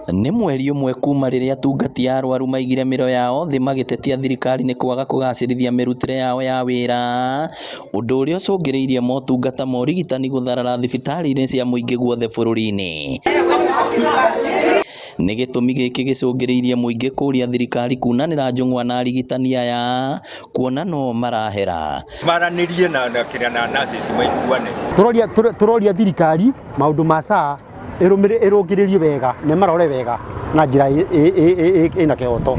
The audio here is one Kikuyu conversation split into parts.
Nĩ mweri ũmwe kuma rĩrĩa atungati a arwaru maigire mĩro yao thĩ magĩtetia thirikari nĩ kwaga kũgacĩrithia mĩrutĩre yao ya wĩra, ũndũ ũrĩa ũcũngĩrĩirie motungata ma ũrigitani gũtharara thibitarĩ-inĩ cia mũingĩ guothe bũrũri-inĩ. Nĩ gĩtũmi gĩkĩ gĩcũngĩrĩirie mũingĩ kũria thirikari kunanĩra njũng'wa na arigitani aya kuona no marahera. Maranĩrie na nurses maiguane. Tũroria thirikari maũndũ ma SHA ĩrũngĩrĩrie wega na marore wega na njĩra ĩna kĩhoto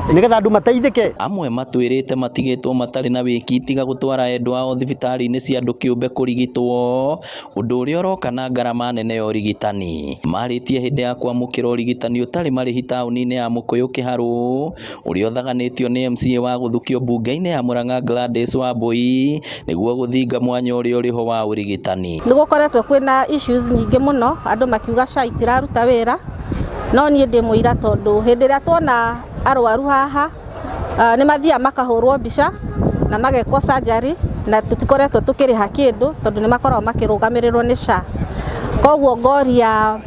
nĩgetha andũ mateithĩke. Amwe matwĩrĩte matigĩtwo matarĩ na wĩki tiga gũtwara endwa ao thibitarĩ-inĩ cia andũ kĩũmbe kũrigitwo, ũndũ ũrĩa ũroka na ngarama nene ya ũrigitani. Marĩtie hĩndĩ ya kwamũkĩra ũrigitani ũtarĩ marĩhi taũni-inĩ ya Mũkũyũ Kĩharũ, ũrĩa ũthaganĩtio nĩ MCA wa gũthukio mbunge-inĩ ya Mũrang'a Gladys Wambui nĩguo gũthinga mwanya ũrĩa ũrĩho wa ũrigitani. Nĩgũkoretwo kwĩna issues nyingĩ mũno, andũ makiuga SHA itiraruta wĩra, no niĩ ndĩ mũira tondũ hĩndĩ ĩrĩa tuona arwaru haha nĩ mathiaga makahũrwo mbica na magekwo surgery na tũtikoretwo tũkĩrĩha kĩndũ tondũ nĩ makoragwo makĩrũgamĩrĩrwo nĩ SHA. Koguo ngoria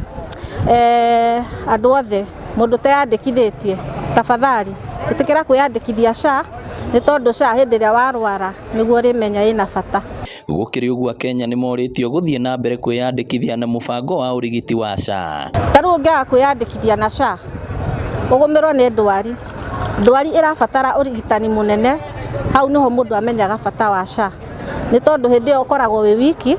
andũ othe, mũndũ ũteyandĩkithĩtie, tafadhali ĩtĩkĩra kwĩyandĩkithia SHA nĩ tondũ SHA hĩndĩ ĩrĩa warwara nĩguo ũrĩmenya ĩna bata. Gũkĩrĩ ũguo Kenya nĩ morĩtio gũthiĩ na mbere kwĩyandĩkithia na mũbango wa ũrigiti wa SHA. Ta rĩu ũngĩaga kwĩyandĩkithia na SHA ũgũmĩrwo nĩ ndwari ĩrabatara ũrigitani mũnene, hau nĩho mũndũ amenyaga bata wa SHA, nĩ tondũ hĩndĩ ĩyo ũkoragwo wĩ wiki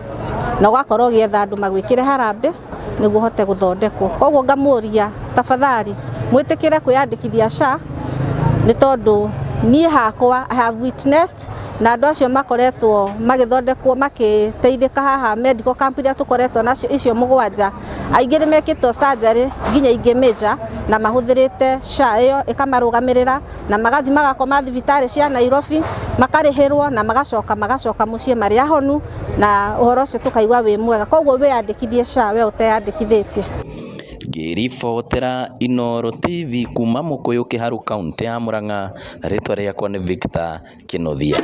na ũgakorwo ũgĩetha andũ magwĩkĩre harambĩ nĩguo ũhote gũthondekwo. Koguo ngamũria tafadhali mwĩtĩkĩre kwĩyandĩkithia SHA nĩ tondũ niĩ hakwa I have witnessed na andũ acio makoretwo magĩthondekwo makĩteithĩka haha medical camp iria tũkoretwo nacio icio mũgwanja, aingĩ nĩ mekĩtwo surgery nginya ingĩ major na mahũthĩrĩte SHA ĩyo ĩkamarũgamĩrĩra na magathi magakoma thibitarĩ cia Nairobi makarĩhĩrwo na magacoka mũciĩ marĩ ahonu na ũhoro ũcio tũkaigua wĩ mwega. Koguo wĩyandĩkithie SHA we ũteyandĩkithĩtie. Ngĩribotera Inooro TV kuma Mũkũyũ Kĩharũ kaũntĩ ya Mũrang'a, rĩtwa rĩakwa nĩ Victor Kĩnothia.